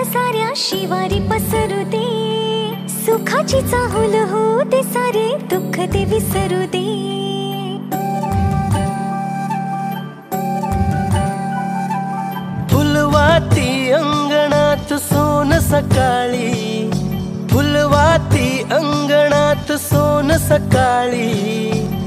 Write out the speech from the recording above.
साऱ्या शिवारी पसरू दे, सुखाची चाहुल होऊ दे, सारे दुःख ते विसरू दे. फुलवाती अंगणात सोन सकाळी, फुलवाती अंगणात सोन सकाळी.